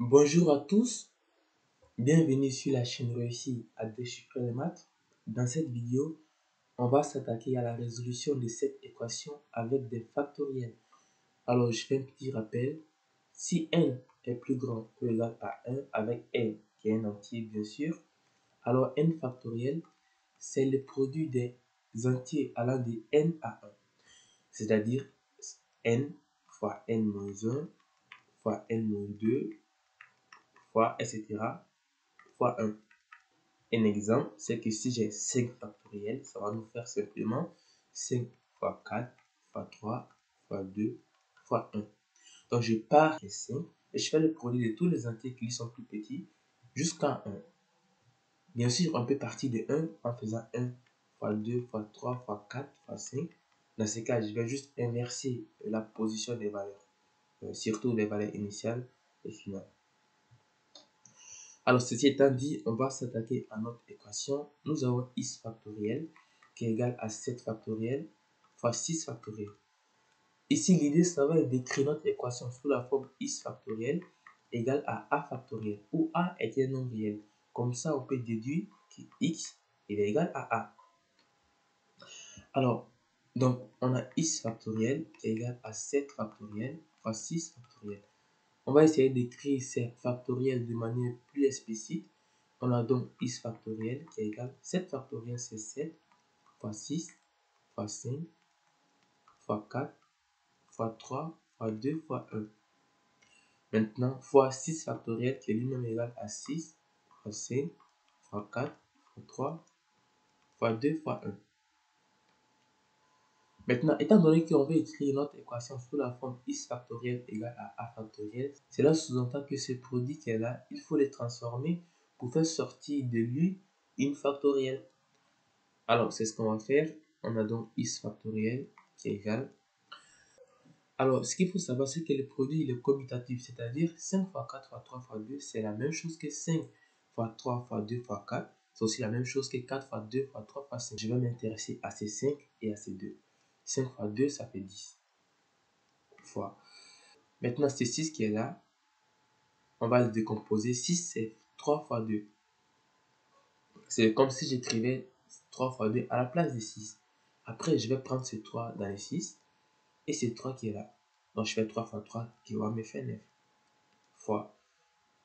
Bonjour à tous, bienvenue sur la chaîne Réussie à déchiffrer les maths. Dans cette vidéo, on va s'attaquer à la résolution de cette équation avec des factoriels. Alors, je fais un petit rappel. Si n est plus grand ou égal à 1 avec n qui est un entier bien sûr, alors n factoriel, c'est le produit des entiers allant de n à 1. C'est-à-dire n fois n-1 fois n-2 fois etc. fois 1. Un exemple, c'est que si j'ai 5 factoriels, ça va nous faire simplement 5 fois 4 fois 3 fois 2 fois 1. Donc je pars des 5 et je fais le produit de tous les entiers qui sont plus petits jusqu'à 1. Bien sûr, on peut partir de 1 en faisant 1 fois 2 fois 3 fois 4 fois 5. Dans ce cas, je vais juste inverser la position des valeurs, surtout les valeurs initiales et finales. Alors, ceci étant dit, on va s'attaquer à notre équation. Nous avons x factoriel qui est égal à 7 factoriel fois 6 factoriel. Ici, l'idée, ça va être d'écrire notre équation sous la forme x factoriel égale à a factoriel, où a est un nombre réel. Comme ça, on peut déduire que x est égal à a. Alors, donc, on a x factoriel qui est égal à 7 factoriel fois 6 factoriel. On va essayer d'écrire ces factoriels de manière plus explicite. On a donc x factoriel qui est égal 7 factoriel, c'est 7 fois 6 fois 5 fois 4 fois 3 fois 2 fois 1. Maintenant, fois 6 factoriel qui est lui-même égal à 6 fois 5 fois 4 fois 3 fois 2 fois 1. Maintenant, étant donné qu'on veut écrire notre équation sous la forme x factoriel égale à a factoriel, cela sous-entend que ce produit qui est là, il faut le transformer pour faire sortir de lui une factorielle. Alors, c'est ce qu'on va faire. On a donc x factoriel qui est égal. Alors, ce qu'il faut savoir, c'est que le produit il est commutatif, c'est-à-dire 5 fois 4 fois 3 fois 2, c'est la même chose que 5 fois 3 fois 2 fois 4. C'est aussi la même chose que 4 fois 2 fois 3 fois 5. Je vais m'intéresser à ces 5 et à ces 2. 5 fois 2, ça fait 10 fois. Maintenant, c'est 6 qui est là. On va le décomposer. 6, c'est 3 fois 2. C'est comme si j'écrivais 3 fois 2 à la place de 6. Après, je vais prendre ce 3 dans les 6. Et c'est 3 qui est là. Donc, je fais 3 fois 3 qui va me faire 9 fois.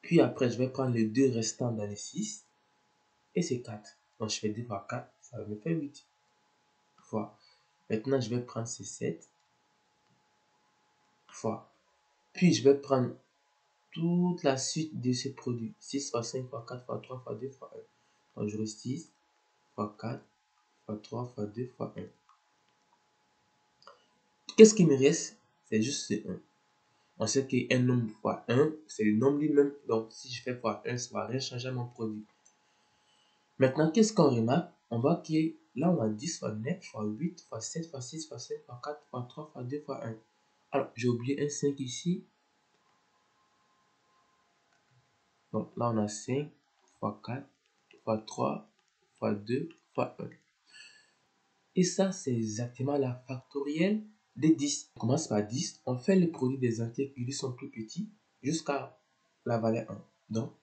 Puis après, je vais prendre les 2 restants dans les 6. Et c'est 4. Donc, je fais 2 fois 4, ça va me faire 8 fois. Maintenant, je vais prendre ces 7 fois. Puis, je vais prendre toute la suite de ce produit. 6 fois 5 fois 4 fois 3 fois 2 fois 1. Donc, je reste 6 fois 4 fois 3 fois 2 fois 1. Qu'est-ce qui me reste? C'est juste ce 1. On sait qu'un nombre fois 1, c'est le nombre lui-même. Donc, si je fais fois 1, ça ne va rien changer à mon produit. Maintenant, qu'est-ce qu'on remarque? On voit que là, on a 10 fois 9 fois 8 fois 7 fois 6 fois 5 fois 4 fois 3 fois 2 fois 1. Alors, j'ai oublié un 5 ici. Donc là, on a 5 fois 4 fois 3 fois 2 fois 1. Et ça, c'est exactement la factorielle de 10. On commence par 10. On fait le produit des entiers qui lui sont plus petits jusqu'à la valeur 1. Donc,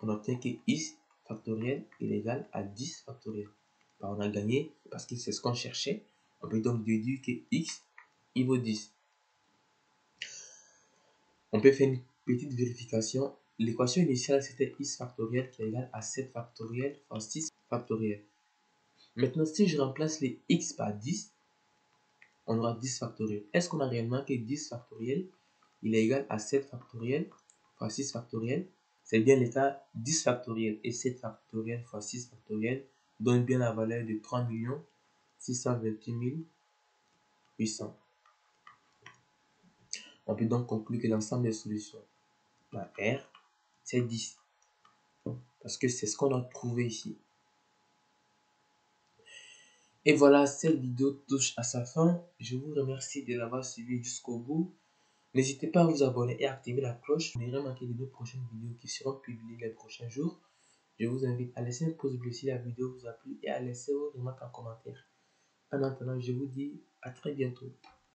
on obtient que x factoriel est égal à 10 factoriel. Ben, on a gagné parce que c'est ce qu'on cherchait. On peut donc déduire que x il vaut 10. On peut faire une petite vérification. L'équation initiale, c'était x factoriel qui est égal à 7 factoriel fois 6 factoriel. Maintenant, si je remplace les x par 10, on aura 10 factoriel. Est-ce qu'on a réellement que 10 factoriel, il est égal à 7 factoriel fois 6 factoriel? C'est bien le cas. 10 factoriel et 7 factoriel fois 6 factoriel donne bien la valeur de 3 628 800. On peut donc conclure que l'ensemble des solutions, la R, c'est 10. Parce que c'est ce qu'on a trouvé ici. Et voilà, cette vidéo touche à sa fin. Je vous remercie de l'avoir suivi jusqu'au bout. N'hésitez pas à vous abonner et à activer la cloche pour ne rien manquer de nos prochaines vidéos qui seront publiées les prochains jours. Je vous invite à laisser un pouce bleu si la vidéo vous a plu et à laisser vos remarques en commentaire. En attendant, je vous dis à très bientôt.